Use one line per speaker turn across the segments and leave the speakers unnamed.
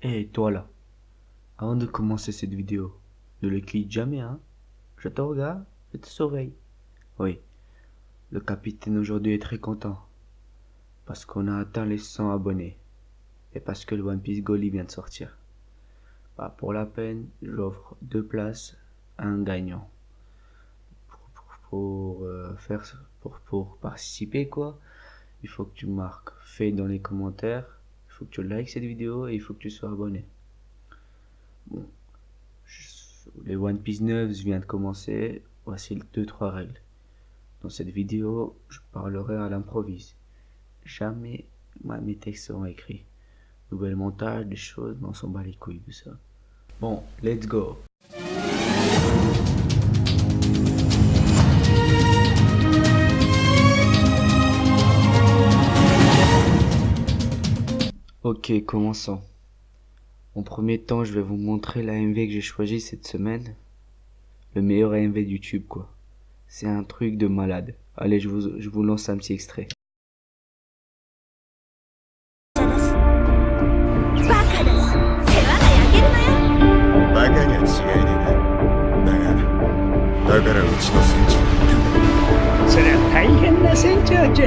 Hé, toi là, avant de commencer cette vidéo, ne le clique jamais, hein. Je te regarde, je te surveille. Oui, le capitaine aujourd'hui est très content, parce qu'on a atteint les 100 abonnés, et parce que le One Piece Goalie vient de sortir. Bah, pour la peine, j'offre 2 places à un gagnant. Pour participer, quoi, il faut que tu marques fait dans les commentaires, il faut que tu likes cette vidéo et il faut que tu sois abonné. Bon, les One Piece 9 vient de commencer, voici les 2-3 règles. Dans cette vidéo, je parlerai à l'improviste. Jamais mes textes seront écrits. Nouvel montage, des choses, mais on s'en bat les couilles de ça. Bon, let's go. Ok, commençons. En premier temps, je vais vous montrer l'AMV que j'ai choisi cette semaine. Le meilleur AMV de YouTube, quoi. C'est un truc de malade. Allez, je vous lance un petit extrait.
バカには違いねえな。だからうちの船長に言ったんだ。
そりゃ大変な船長じゃ。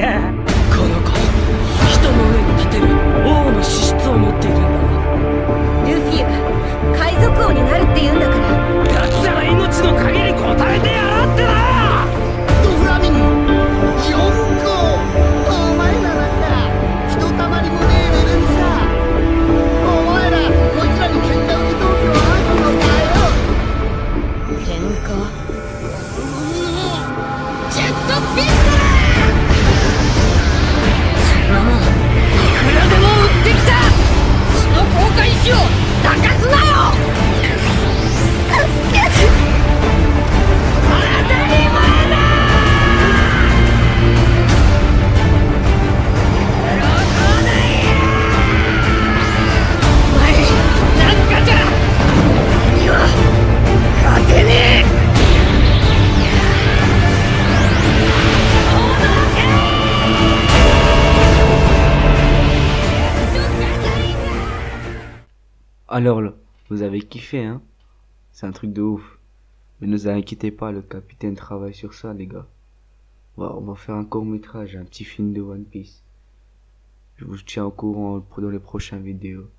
この子、人の上に立てる王の資質を持っているんだ。
ルフィは海賊王になるって言うんだから。
だったら命の限り答えてやらってな。
ドフラミンゴ4個お前らなんかひとたまりもねえレベルさ。お前らこいつらに喧嘩売り道具はあるのかよ。
喧嘩。
ジェットピストル。
そんなもんいくらでも売ってきた。その公開石を泣かすなよ。当たり前だ。喜んでや。お前なんかじゃには勝てねえ。
Alors, là, vous avez kiffé, hein? C'est un truc de ouf. Mais ne vous inquiétez pas, le capitaine travaille sur ça, les gars. On va faire un court-métrage, un petit film de One Piece. Je vous tiens au courant dans les prochaines vidéos.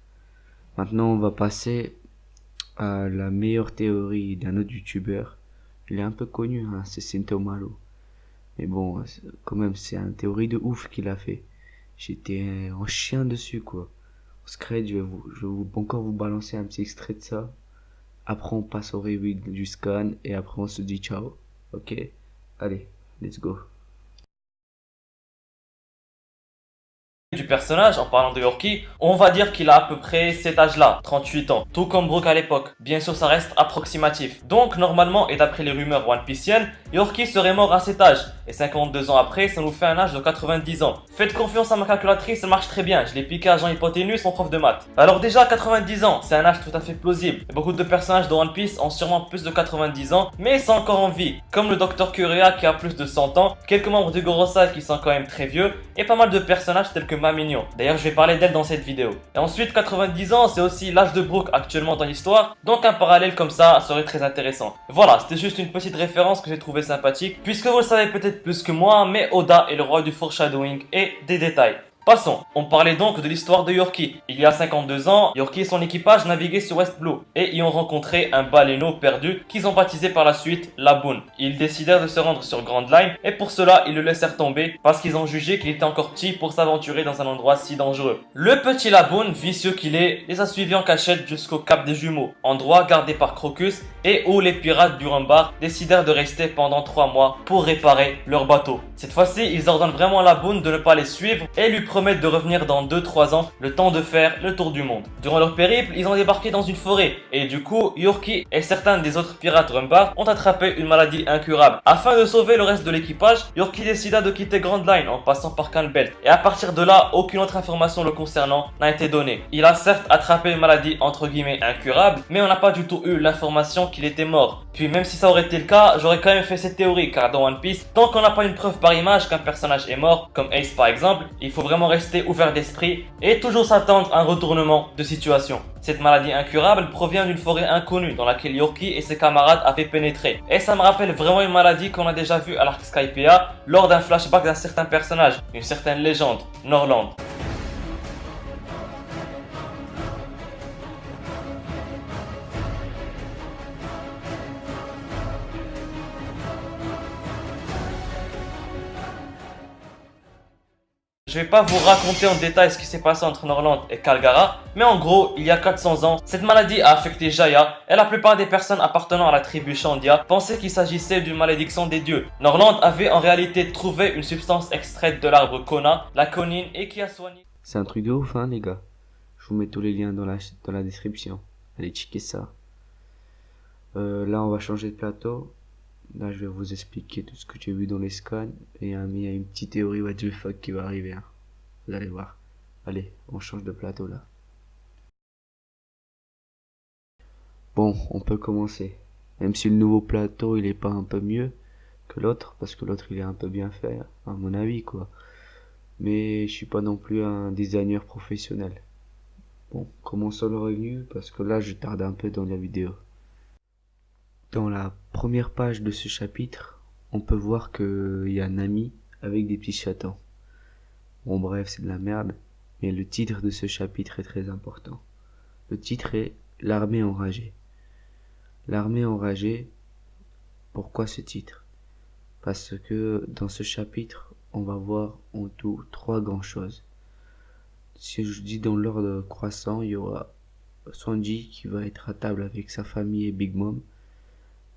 Maintenant, on va passer à la meilleure théorie d'un autre youtubeur. Il est un peu connu, hein, c'est Sentomaru. Mais bon, quand même, c'est une théorie de ouf qu'il a fait. J'étais en chien dessus, quoi. Scred, je vais encore vous balancer un petit extrait de ça. Après, on passe au review du scan et après, on se dit ciao. Ok? Allez, let's go.
Du personnage, en parlant de Yorkie, on va dire qu'il a à peu près cet âge-là, 38 ans, tout comme Brook à l'époque. Bien sûr, ça reste approximatif. Donc, normalement, et d'après les rumeurs One Pieciennes, Yorkie serait mort à cet âge. Et 52 ans après, ça nous fait un âge de 90 ans. Faites confiance à ma calculatrice, ça marche très bien. Je l'ai piqué à Jean Hypoténuse, mon prof de maths. Alors déjà, 90 ans, c'est un âge tout à fait plausible. Et beaucoup de personnages de One Piece ont sûrement plus de 90 ans, mais sont encore en vie. Comme le Dr Kurea qui a plus de 100 ans, quelques membres du Gorosa qui sont quand même très vieux, et pas mal de personnages tels que Mignon. D'ailleurs, je vais parler d'elle dans cette vidéo. Et ensuite, 90 ans, c'est aussi l'âge de Brook actuellement dans l'histoire, donc un parallèle comme ça serait très intéressant. Voilà, c'était juste une petite référence que j'ai trouvé sympathique, puisque vous le savez peut-être plus que moi, mais Oda est le roi du foreshadowing et des détails. Passons, on parlait donc de l'histoire de Yorkie. Il y a 52 ans, Yorkie et son équipage naviguaient sur West Blue et y ont rencontré un baleineau perdu qu'ils ont baptisé par la suite Laboon. Ils décidèrent de se rendre sur Grand Line et pour cela ils le laissèrent tomber parce qu'ils ont jugé qu'il était encore petit pour s'aventurer dans un endroit si dangereux. Le petit Laboon, vicieux qu'il est, les a suivis en cachette jusqu'au Cap des Jumeaux, endroit gardé par Crocus et où les pirates du Rumbar décidèrent de rester pendant 3 mois pour réparer leur bateau. Cette fois-ci, ils ordonnent vraiment à Laboon de ne pas les suivre et lui promettent de revenir dans 2-3 ans, le temps de faire le tour du monde. Durant leur périple, ils ont débarqué dans une forêt et du coup, Yorkie et certains des autres pirates Rumbar ont attrapé une maladie incurable. Afin de sauver le reste de l'équipage, Yorkie décida de quitter Grand Line en passant par Canbelt et à partir de là, aucune autre information le concernant n'a été donnée. Il a certes attrapé une maladie entre guillemets incurable, mais on n'a pas du tout eu l'information qu'il était mort. Puis même si ça aurait été le cas, j'aurais quand même fait cette théorie car dans One Piece, tant qu'on n'a pas une preuve par image qu'un personnage est mort, comme Ace par exemple, il faut vraiment constamment rester ouvert d'esprit et toujours s'attendre à un retournement de situation. Cette maladie incurable provient d'une forêt inconnue dans laquelle Yorkie et ses camarades avaient pénétré. Et ça me rappelle vraiment une maladie qu'on a déjà vue à l'arc Skypiea lors d'un flashback d'un certain personnage, une certaine légende, Norland. Je vais pas vous raconter en détail ce qui s'est passé entre Norland et Kalgara, mais en gros, il y a 400 ans, cette maladie a affecté Jaya et la plupart des personnes appartenant à la tribu Shandia pensaient qu'il s'agissait d'une malédiction des dieux. Norland avait en réalité trouvé une substance extraite de l'arbre Kona, la conine, et qui a soigné...
C'est un truc de ouf, hein, les gars. Je vous mets tous les liens dans la description. Allez checker ça. Là, on va changer de plateau. Là, je vais vous expliquer tout ce que j'ai vu dans les scans. Et il y a une petite théorie what the fuck qui va arriver. Hein. Vous allez voir. Allez, on change de plateau là. Bon, on peut commencer. Même si le nouveau plateau, il est pas un peu mieux que l'autre. Parce que l'autre, il est un peu bien fait, à mon avis, quoi. Mais je suis pas non plus un designer professionnel. Bon, commençons le review. Parce que là, je tarde un peu dans la vidéo. Dans la première page de ce chapitre, on peut voir qu'il y a un ami avec des petits chatons. Bon bref, c'est de la merde, mais le titre de ce chapitre est très important. Le titre est L'armée enragée. L'armée enragée, pourquoi ce titre? Parce que dans ce chapitre, on va voir en tout 3 grandes choses. Si je dis dans l'ordre croissant, il y aura Sanji qui va être à table avec sa famille et Big Mom.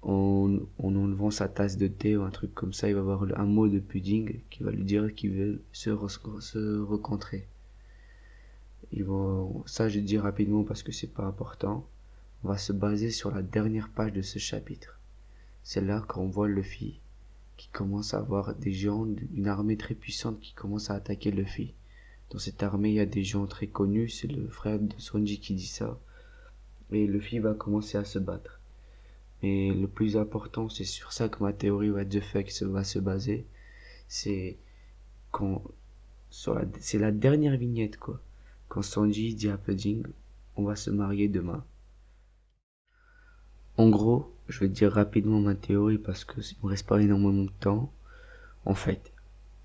En enlevant sa tasse de thé ou un truc comme ça, il va avoir un mot de Pudding qui va lui dire qu'ils veulent se rencontrer. Ça je dis rapidement parce que c'est pas important. On va se baser sur la dernière page de ce chapitre. C'est là qu'on voit Luffy qui commence à avoir des gens, une armée très puissante qui commence à attaquer Luffy. Dans cette armée, il y a des gens très connus, c'est le frère de Sanji qui dit ça. Et Luffy va commencer à se battre. Mais le plus important, c'est sur ça que ma théorie what the fuck va se baser. C'est la dernière vignette, quoi. Quand Sanji dit à Pudding, on va se marier demain. En gros, je vais dire rapidement ma théorie parce que il me reste pas énormément de temps. En fait,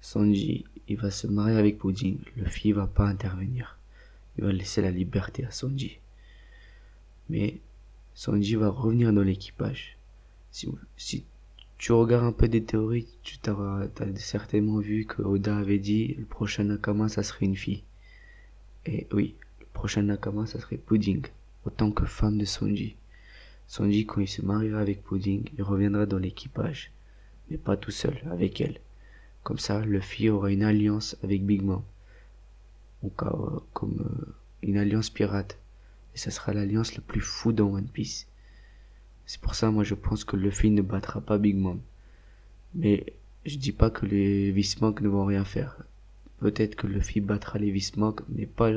Sanji, il va se marier avec Pudding. Luffy va pas intervenir. Il va laisser la liberté à Sanji. Mais Sanji va revenir dans l'équipage. Si tu regardes un peu des théories, tu t'as certainement vu que Oda avait dit le prochain Nakama ça serait une fille. Et oui, le prochain Nakama ça serait Pudding, autant que femme de Sanji. Sanji, quand il se mariera avec Pudding, il reviendra dans l'équipage, mais pas tout seul, avec elle. Comme ça, Luffy aura une alliance avec Big Mom, une alliance pirate. Et ça sera l'alliance la plus fou dans One Piece. C'est pour ça, moi, je pense que Luffy ne battra pas Big Mom. Mais je dis pas que les Vismog ne vont rien faire. Peut-être que Luffy battra les Vismog, mais pas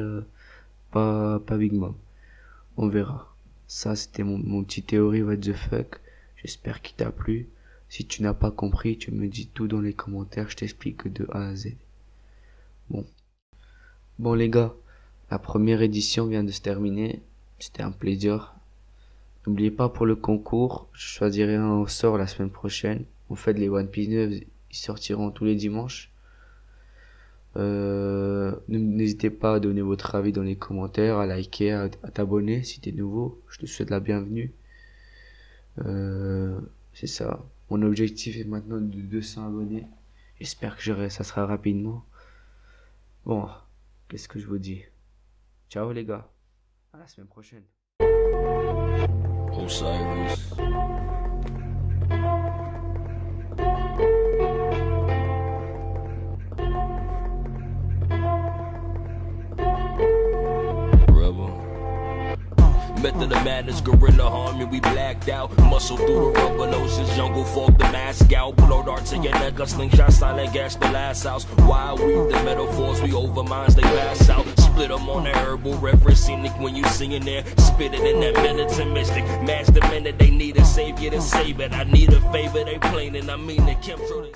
Big Mom. On verra. Ça, c'était mon petit théorie what the fuck. J'espère qu'il t'a plu. Si tu n'as pas compris, tu me dis tout dans les commentaires. Je t'explique de A à Z. Bon les gars. La première édition vient de se terminer, c'était un plaisir. N'oubliez pas pour le concours, je choisirai un au sort la semaine prochaine. En fait, les One Piece 9, ils sortiront tous les dimanches. N'hésitez pas à donner votre avis dans les commentaires, à liker, à t'abonner si t'es nouveau. Je te souhaite la bienvenue. C'est ça. Mon objectif est maintenant de 200 abonnés. J'espère que ça sera rapidement. Bon, qu'est-ce que je vous dis? Ciao les gars, à la semaine prochaine.
Osiris. Method of madness, gorilla army, we blacked out. Muscle through the rubber oceans, jungle fog, the mask out. Blow darts in your neck, a slingshot, silent gas, the last house. Wild weave the metaphors, we over minds, they pass out. Split them on the herbal reference, scenic when you singing there. Spit it in that militant mystic. Master minute, they need a savior to save it. I need a favor, they plain and I mean it.